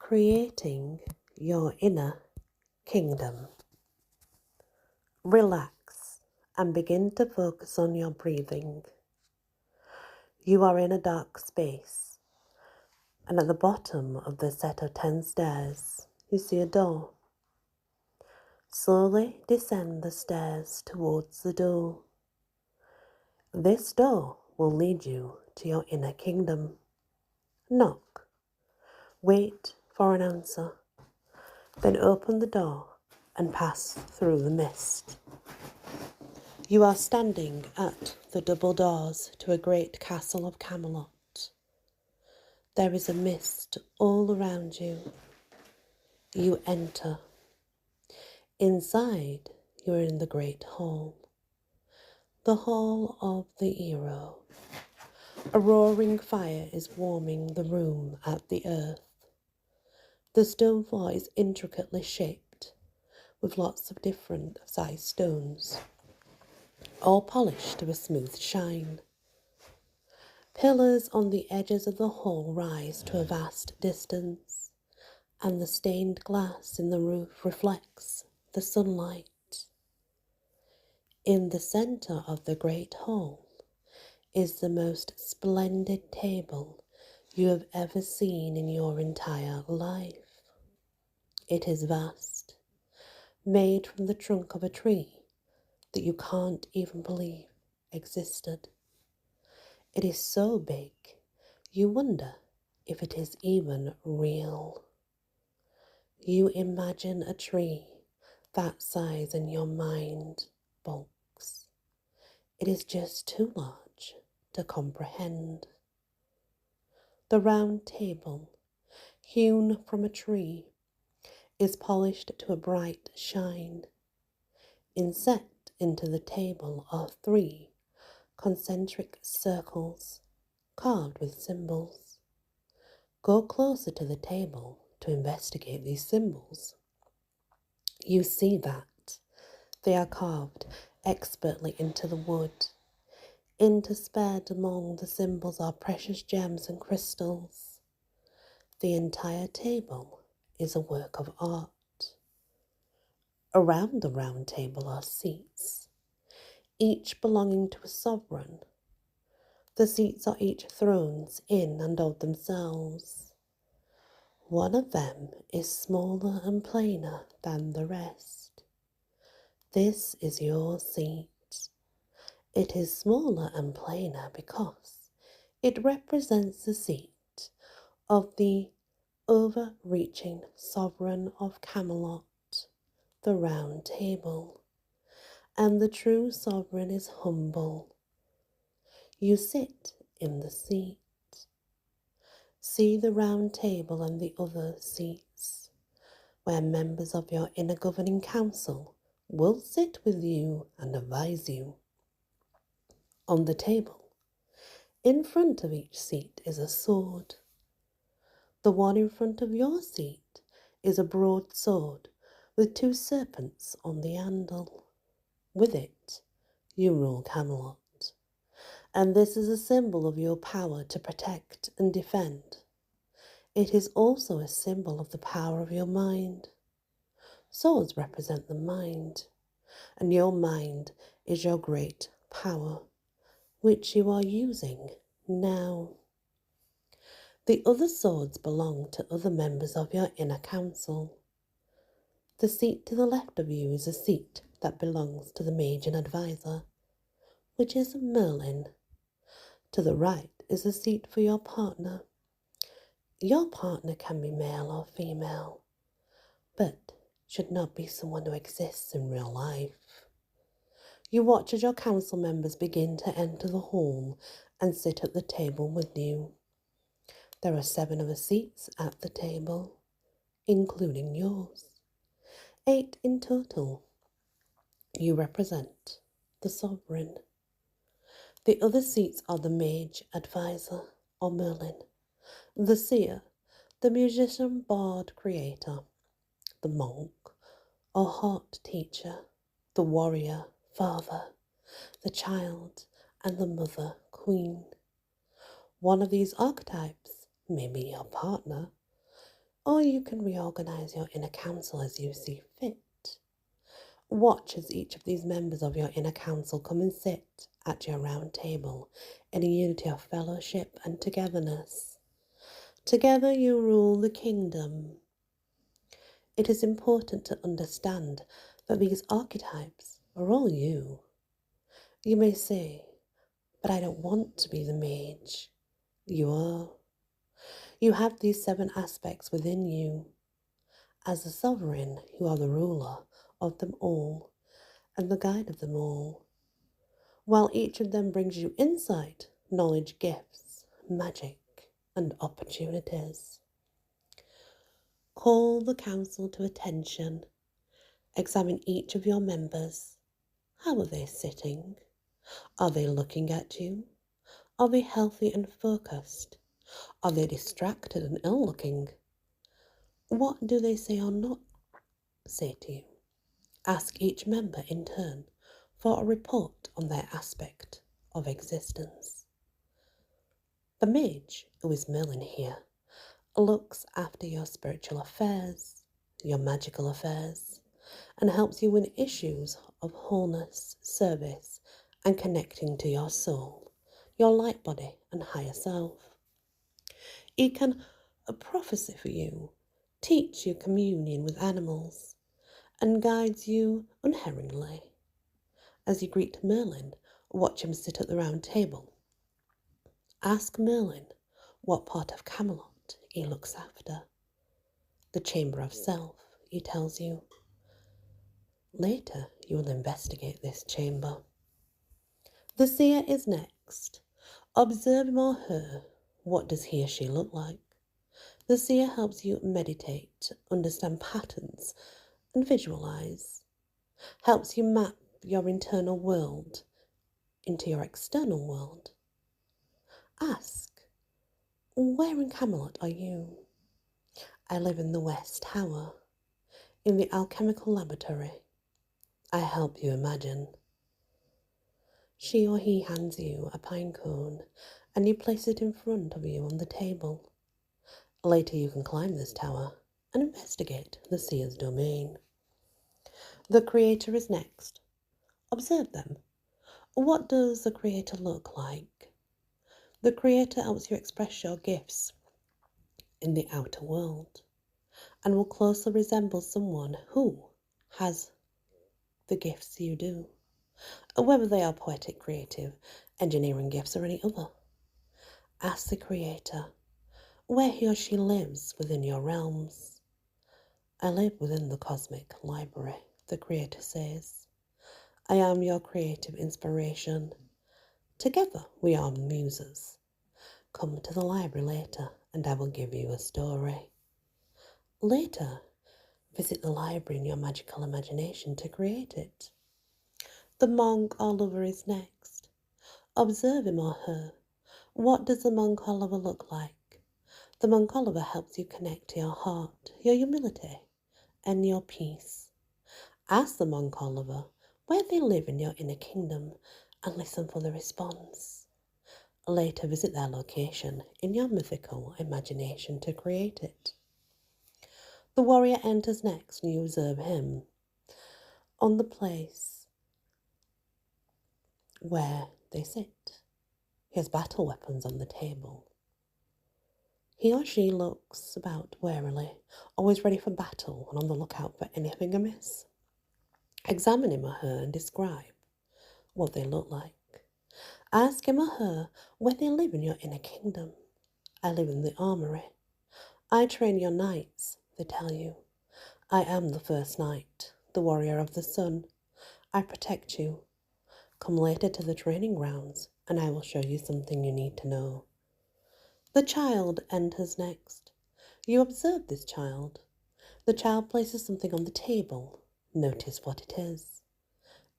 Creating your inner kingdom. Relax and begin to focus on your breathing. You are in a dark space, and at the bottom of the set of 10 stairs, you see a door. Slowly descend the stairs towards the door. This door will lead you to your inner kingdom. Knock. Wait for an answer. Then open the door and pass through the mist. You are standing at the double doors to a great castle of Camelot. There is a mist all around you. You enter. Inside, you are in the great hall. The hall of the hero. A roaring fire is warming the room at the earth. The stone floor is intricately shaped with lots of different sized stones, all polished to a smooth shine. Pillars on the edges of the hall rise to a vast distance, and the stained glass in the roof reflects the sunlight. In the centre of the great hall is the most splendid table you have ever seen in your entire life. It is vast, made from the trunk of a tree that you can't even believe existed. It is so big, you wonder if it is even real. You imagine a tree that size in your mind bulks. It is just too large to comprehend. The round table, hewn from a tree, is polished to a bright shine. Inset into the table are 3 concentric circles carved with symbols. Go closer to the table to investigate these symbols. You see that they are carved expertly into the wood. Interspersed among the symbols are precious gems and crystals. The entire table is a work of art. Around the round table are seats, each belonging to a sovereign. The seats are each thrones in and of themselves. One of them is smaller and plainer than the rest. This is your seat. It is smaller and plainer because it represents the seat of the overreaching sovereign of Camelot, the round table, and the true sovereign is humble. You sit in the seat. See the round table and the other seats, where members of your inner governing council will sit with you and advise you. On the table, in front of each seat is a sword. The one in front of your seat is a broad sword with 2 serpents on the handle. With it, you rule Camelot, and this is a symbol of your power to protect and defend. It is also a symbol of the power of your mind. Swords represent the mind, and your mind is your great power, which you are using now. The other swords belong to other members of your inner council. The seat to the left of you is a seat that belongs to the mage and advisor, which is Merlin. To the right is a seat for your partner. Your partner can be male or female, but should not be someone who exists in real life. You watch as your council members begin to enter the hall and sit at the table with you. There are 7 other seats at the table, including yours. 8 in total. You represent the sovereign. The other seats are the mage advisor, or Merlin, the seer, the musician, bard, creator, the monk, or heart teacher, the warrior, father, the child, and the mother, queen. One of these archetypes may be your partner. or you can reorganize your inner council as you see fit. Watch as each of these members of your inner council come and sit at your round table in a unity of fellowship and togetherness. Together you rule the kingdom. It is important to understand that these archetypes are all you. You may say, but I don't want to be the mage. You are. You have these 7 aspects within you. As the sovereign, you are the ruler of them all and the guide of them all. While each of them brings you insight, knowledge, gifts, magic, and opportunities. Call the council to attention. Examine each of your members. How are they sitting? Are they looking at you? Are they healthy and focused? Are they distracted and ill-looking? What do they say or not say to you? Ask each member in turn for a report on their aspect of existence. The mage, who is Merlin here, looks after your spiritual affairs, your magical affairs, and helps you win issues of wholeness, service, and connecting to your soul, your light body and higher self. He can prophesy for you, teach you communion with animals, and guides you unerringly. As you greet Merlin, watch him sit at the round table. Ask Merlin what part of Camelot he looks after. The Chamber of Self, he tells you. Later, you will investigate this chamber. The seer is next. Observe him or her. What does he or she look like? The seer helps you meditate, understand patterns, and visualize. Helps you map your internal world into your external world. Ask, where in Camelot are you? I live in the West Tower, in the alchemical laboratory. I help you imagine. She or he hands you a pine cone, and you place it in front of you on the table. Later you can climb this tower and investigate the seer's domain. The creator is next. Observe them. What does the creator look like? The creator helps you express your gifts in the outer world and will closely resemble someone who has the gifts you do, whether they are poetic, creative, engineering gifts, or any other. Ask the creator where he or she lives within your realms. I live within the cosmic library, the creator says. I am your creative inspiration. Together we are muses. Come to the library later and I will give you a story. Later, visit the library in your magical imagination to create it. The monk or lover is next. Observe him or her. What does the monk or lover look like? The monk or lover helps you connect to your heart, your humility, and your peace. Ask the monk or lover where they live in your inner kingdom and listen for the response. Later, visit their location in your mythical imagination to create it. The warrior enters next and you observe him on the place where they sit. He has battle weapons on the table. He or she looks about warily, always ready for battle and on the lookout for anything amiss. Examine him or her and describe what they look like. Ask him or her where they live in your inner kingdom. I live in the armory. I train your knights, they tell you. I am the first knight, the warrior of the sun. I protect you. Come later to the training grounds, and I will show you something you need to know. The child enters next. You observe this child. The child places something on the table. Notice what it is.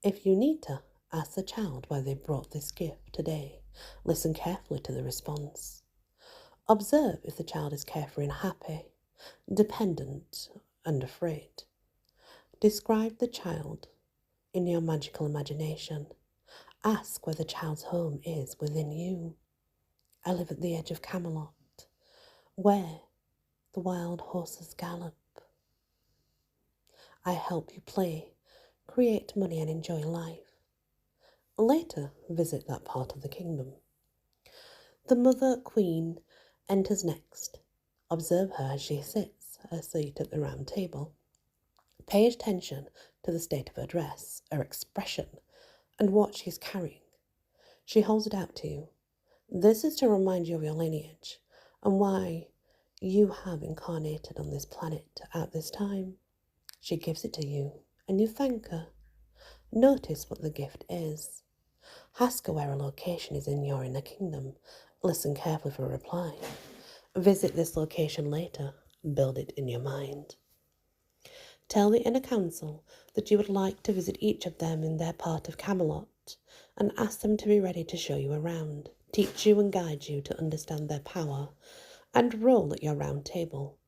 If you need to, ask the child why they brought this gift today. Listen carefully to the response. Observe if the child is carefree and happy, dependent and afraid. Describe the child in your magical imagination. Ask where the child's home is within you. I live at the edge of Camelot. Where? the wild horses gallop. I help you play, create money and enjoy life. Later, visit that part of the kingdom. The mother queen enters next. Observe her as she sits, her seat at the round table. Pay attention to the state of her dress, her expression, and what she is carrying. She holds it out to you. This is to remind you of your lineage and why you have incarnated on this planet at this time. She gives it to you, and you thank her. Notice what the gift is. Ask her where a location is in your inner kingdom. Listen carefully for a reply. Visit this location later. Build it in your mind. Tell the inner council that you would like to visit each of them in their part of Camelot and ask them to be ready to show you around, teach you and guide you to understand their power, and role at your round table.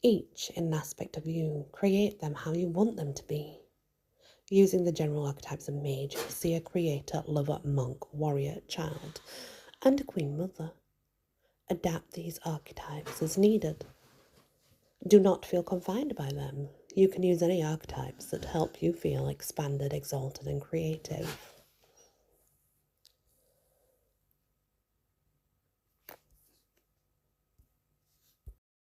Each in an aspect of you, create them how you want them to be. Using the general archetypes of mage, seer, creator, lover, monk, warrior, child, and queen mother. Adapt these archetypes as needed. Do not feel confined by them. You can use any archetypes that help you feel expanded, exalted, and creative.